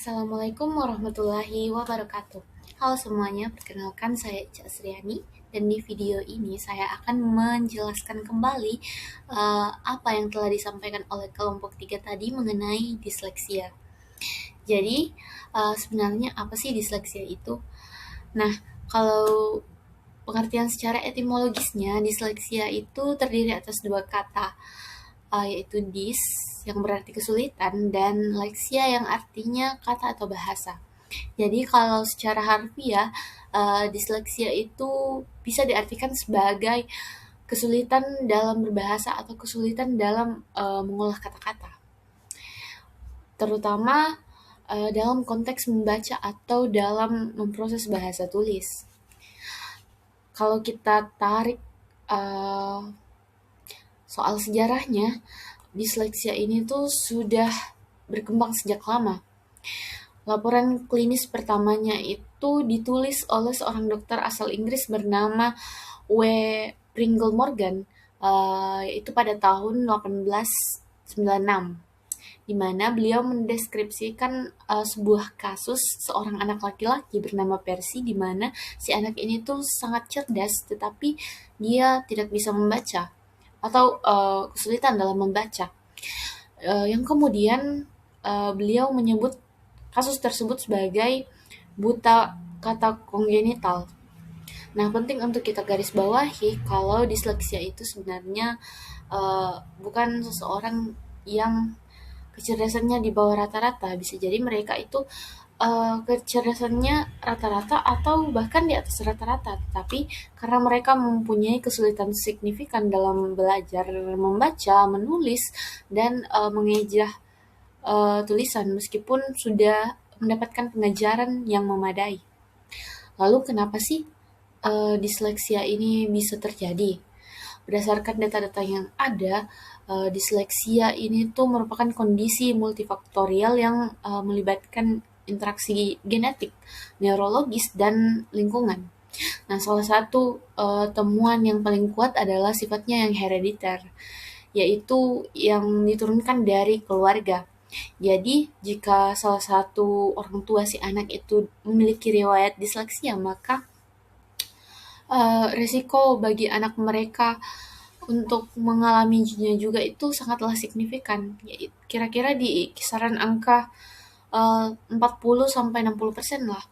Assalamualaikum warahmatullahi wabarakatuh. Halo semuanya, perkenalkan saya Ica Asriani dan di video ini saya akan menjelaskan kembali apa yang telah disampaikan oleh kelompok 3 tadi mengenai disleksia. Jadi, sebenarnya apa sih disleksia itu? Nah, kalau pengertian secara etimologisnya, disleksia itu terdiri atas dua kata, yaitu dis yang berarti kesulitan dan leksia yang artinya kata atau bahasa. Jadi kalau secara harfiah, disleksia itu bisa diartikan sebagai kesulitan dalam berbahasa atau kesulitan dalam mengolah kata-kata, terutama dalam konteks membaca atau dalam memproses bahasa tulis. Kalau kita tarik uh, soal sejarahnya, disleksia ini tuh sudah berkembang sejak lama. Laporan klinis pertamanya itu ditulis oleh seorang dokter asal Inggris bernama W. Pringle Morgan, yaitu pada tahun 1896, di mana beliau mendeskripsikan sebuah kasus seorang anak laki-laki bernama Percy, di mana si anak ini tuh sangat cerdas, tetapi dia tidak bisa membaca atau kesulitan dalam membaca. Yang kemudian beliau menyebut kasus tersebut sebagai buta kata kongenital. Nah, penting untuk kita garis bawahi kalau disleksia itu sebenarnya bukan seseorang yang kecerdasannya di bawah rata-rata. Bisa jadi mereka itu kecerdasannya rata-rata atau bahkan di atas rata-rata, tapi karena mereka mempunyai kesulitan signifikan dalam belajar membaca, menulis, dan mengejah tulisan meskipun sudah mendapatkan pengajaran yang memadai. Lalu kenapa sih disleksia ini bisa terjadi? Berdasarkan data-data yang ada, disleksia ini tuh merupakan kondisi multifaktorial yang melibatkan interaksi genetik, neurologis, dan lingkungan. Nah, salah satu temuan yang paling kuat adalah sifatnya yang herediter, yaitu yang diturunkan dari keluarga. Jadi, jika salah satu orang tua si anak itu memiliki riwayat disleksia, maka resiko bagi anak mereka untuk mengalaminya juga itu sangatlah signifikan. Kira-kira di kisaran angka 40-60% lah.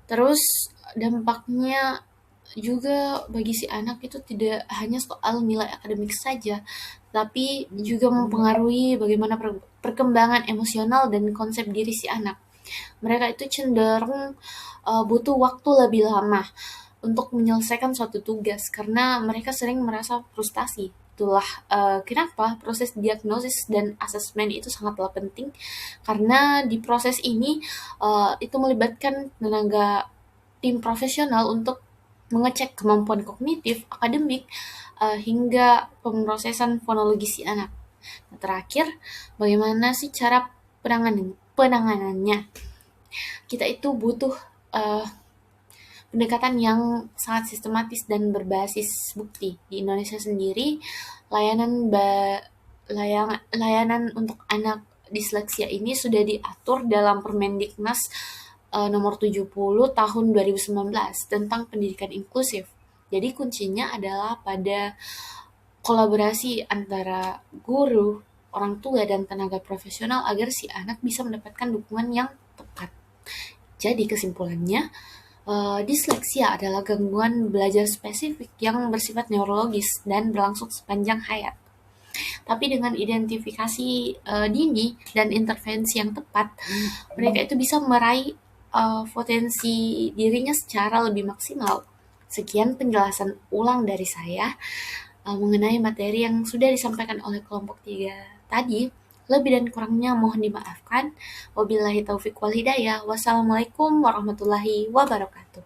Terus dampaknya juga bagi si anak itu tidak hanya soal nilai akademik saja, tapi juga mempengaruhi bagaimana perkembangan emosional dan konsep diri si anak. Mereka itu cenderung butuh waktu lebih lama untuk menyelesaikan suatu tugas karena mereka sering merasa frustasi. Itulah kenapa proses diagnosis dan asesmen itu sangatlah penting, karena di proses ini itu melibatkan tenaga tim profesional untuk mengecek kemampuan kognitif, akademik, hingga pemrosesan fonologi si anak. Nah, terakhir, bagaimana sih cara penanganannya? Kita itu butuh uh, pendekatan yang sangat sistematis dan berbasis bukti. Di Indonesia sendiri, layanan layanan untuk anak disleksia ini sudah diatur dalam Permendiknas nomor 70 tahun 2019 tentang pendidikan inklusif. Jadi kuncinya adalah pada kolaborasi antara guru, orang tua, dan tenaga profesional agar si anak bisa mendapatkan dukungan yang tepat. Jadi kesimpulannya, disleksia adalah gangguan belajar spesifik yang bersifat neurologis dan berlangsung sepanjang hayat. Tapi dengan identifikasi dini dan intervensi yang tepat, mereka itu bisa meraih potensi dirinya secara lebih maksimal. Sekian penjelasan ulang dari saya mengenai materi yang sudah disampaikan oleh kelompok 3 tadi. Lebih dan kurangnya mohon dimaafkan. Wabillahi taufik wal hidayah. Wassalamualaikum warahmatullahi wabarakatuh.